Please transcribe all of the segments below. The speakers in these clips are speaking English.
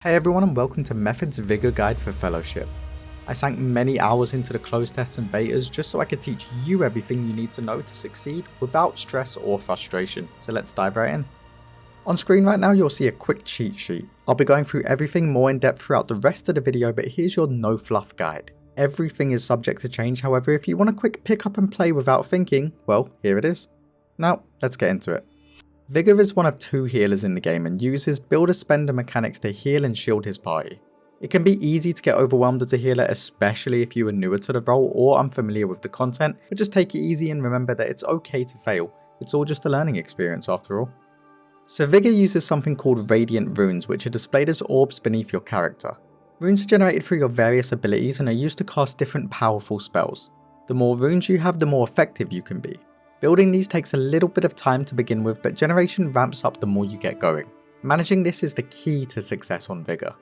Hey everyone and welcome to Method's Vigour Guide for Fellowship. I sank many hours into the closed tests and betas just so I could teach you everything you need to know to succeed without stress or frustration, so let's dive right in. On screen right now you'll see a quick cheat sheet. I'll be going through everything more in depth throughout the rest of the video, but here's your no fluff guide. Everything is subject to change, however if you want a quick pick up and play without thinking, well here it is. Now let's get into it. Vigour is one of two healers in the game and uses builder-spender mechanics to heal and shield his party. It can be easy to get overwhelmed as a healer, especially if you are newer to the role or unfamiliar with the content, but just take it easy and remember that it's okay to fail. It's all just a learning experience after all. So Vigour uses something called radiant runes, which are displayed as orbs beneath your character. Runes are generated through your various abilities and are used to cast different powerful spells. The more runes you have, the more effective you can be. Building these takes a little bit of time to begin with, but generation ramps up the more you get going. Managing this is the key to success on Vigour.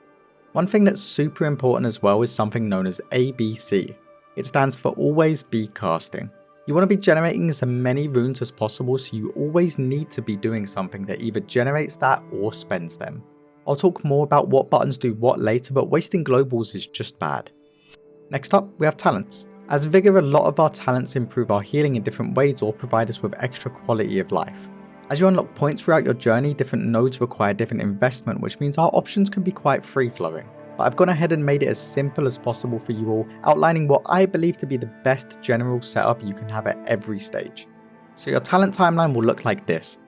One thing that's super important as well is something known as ABC. It stands for always be casting. You want to be generating as many runes as possible, so you always need to be doing something that either generates that or spends them. I'll talk more about what buttons do what later, but wasting globals is just bad. Next up, we have talents. As Vigour, a lot of our talents improve our healing in different ways or provide us with extra quality of life. As you unlock points throughout your journey, different nodes require different investment, which means our options can be quite free-flowing. But I've gone ahead and made it as simple as possible for you all, outlining what I believe to be the best general setup you can have at every stage. So your talent timeline will look like this.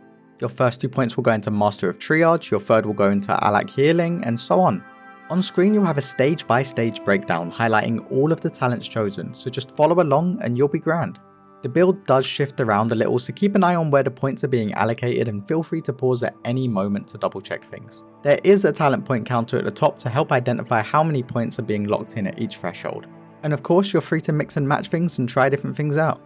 Your first 2 points will go into Master of Triage, your third will go into Alak Healing, and so on. On screen you'll have a stage by stage breakdown highlighting all of the talents chosen, so just follow along and you'll be grand. The build does shift around a little, so keep an eye on where the points are being allocated and feel free to pause at any moment to double check things. There is a talent point counter at the top to help identify how many points are being locked in at each threshold. And of course you're free to mix and match things and try different things out.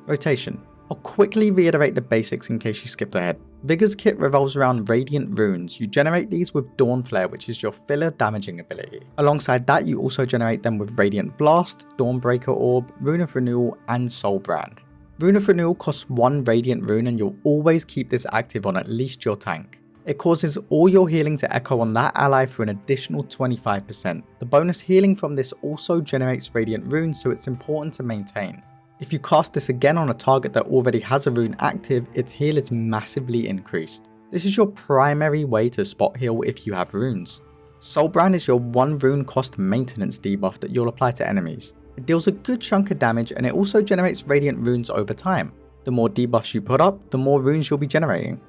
Rotation. I'll quickly reiterate the basics in case you skipped ahead. Vigour's kit revolves around radiant runes. You generate these with Dawn Flare, which is your filler damaging ability. Alongside that you also generate them with Radiant Blast, Dawnbreaker Orb, Rune of Renewal and Soul Brand. Rune of Renewal costs 1 radiant rune and you'll always keep this active on at least your tank. It causes all your healing to echo on that ally for an additional 25%. The bonus healing from this also generates radiant runes, so it's important to maintain. If you cast this again on a target that already has a rune active, its heal is massively increased. This is your primary way to spot heal if you have runes. Soulbrand is your 1 rune cost maintenance debuff that you'll apply to enemies. It deals a good chunk of damage and it also generates radiant runes over time. The more debuffs you put up, the more runes you'll be generating.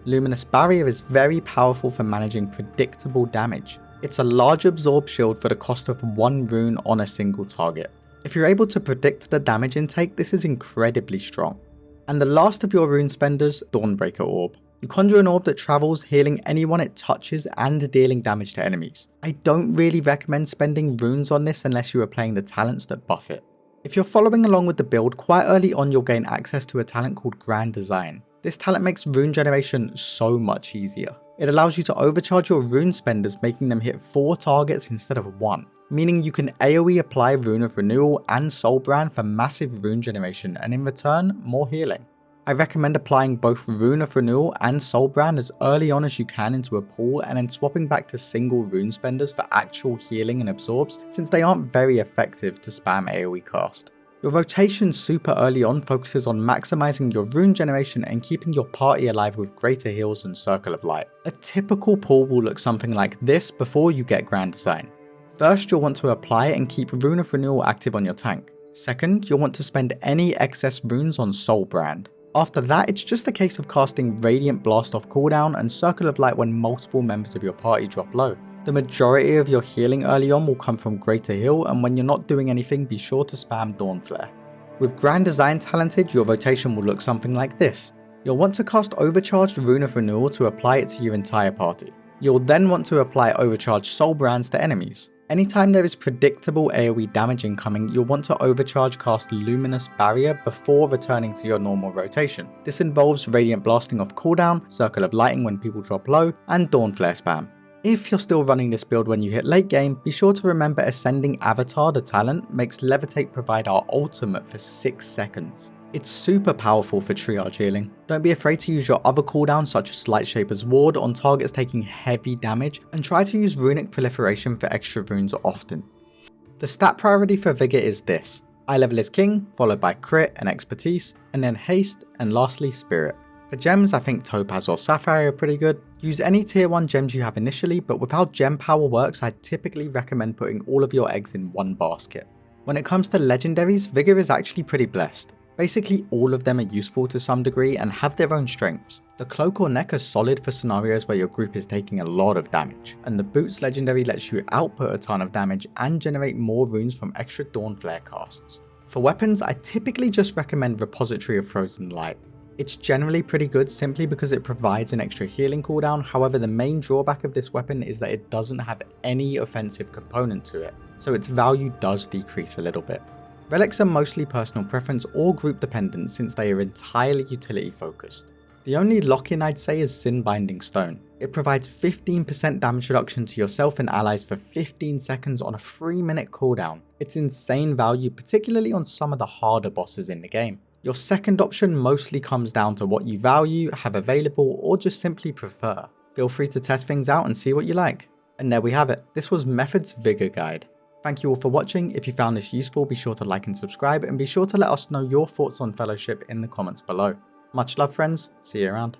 Luminous Barrier is very powerful for managing predictable damage. It's a large absorb shield for the cost of 1 rune on a single target. If you're able to predict the damage intake, this is incredibly strong. And the last of your rune spenders, Dawnbreaker Orb. You conjure an orb that travels, healing anyone it touches and dealing damage to enemies. I don't really recommend spending runes on this unless you are playing the talents that buff it. If you're following along with the build, quite early on you'll gain access to a talent called Grand Design. This talent makes rune generation so much easier. It allows you to overcharge your rune spenders, making them hit 4 targets instead of 1. Meaning you can AoE apply Rune of Renewal and Soul Brand for massive rune generation and in return, more healing. I recommend applying both Rune of Renewal and Soul Brand as early on as you can into a pool and then swapping back to single rune spenders for actual healing and absorbs, since they aren't very effective to spam AoE cast. Your rotation super early on focuses on maximizing your rune generation and keeping your party alive with greater heals and Circle of Light. A typical pool will look something like this before you get Grand Design. First, you'll want to apply and keep Rune of Renewal active on your tank. Second, you'll want to spend any excess runes on Soul Brand. After that, it's just a case of casting Radiant Blast off cooldown and Circle of Light when multiple members of your party drop low. The majority of your healing early on will come from Greater Heal, and when you're not doing anything, be sure to spam Dawn Flare. With Grand Design talented, your rotation will look something like this. You'll want to cast Overcharged Rune of Renewal to apply it to your entire party. You'll then want to apply Overcharged Soul Brands to enemies. Anytime there is predictable AoE damage incoming, you'll want to overcharge cast Luminous Barrier before returning to your normal rotation. This involves Radiant Blasting off cooldown, Circle of Lighting when people drop low, and Dawn Flare spam. If you're still running this build when you hit late game, be sure to remember Ascending Avatar, the talent, makes Levitate provide our ultimate for 6 seconds. It's super powerful for triage healing. Don't be afraid to use your other cooldowns such as Lightshaper's Ward on targets taking heavy damage, and try to use Runic Proliferation for extra runes often. The stat priority for Vigour is this: eye level is king, followed by crit and expertise, and then haste, and lastly spirit. For gems, I think Topaz or Sapphire are pretty good. Use any tier 1 gems you have initially, but with how gem power works, I typically recommend putting all of your eggs in one basket. When it comes to legendaries, Vigour is actually pretty blessed. Basically all of them are useful to some degree and have their own strengths. The Cloak or Neck are solid for scenarios where your group is taking a lot of damage, and the Boots legendary lets you output a ton of damage and generate more runes from extra Dawn Flare casts. For weapons, I typically just recommend Repository of Frozen Light. It's generally pretty good simply because it provides an extra healing cooldown. However, the main drawback of this weapon is that it doesn't have any offensive component to it, so its value does decrease a little bit. Relics are mostly personal preference or group dependent since they are entirely utility focused. The only lock-in I'd say is Sin Binding Stone. It provides 15% damage reduction to yourself and allies for 15 seconds on a 3-minute cooldown. It's insane value, particularly on some of the harder bosses in the game. Your second option mostly comes down to what you value, have available, or just simply prefer. Feel free to test things out and see what you like. And there we have it. This was Method's Vigour guide. Thank you all for watching. If you found this useful, be sure to like and subscribe, and be sure to let us know your thoughts on Fellowship in the comments below. Much love friends, see you around.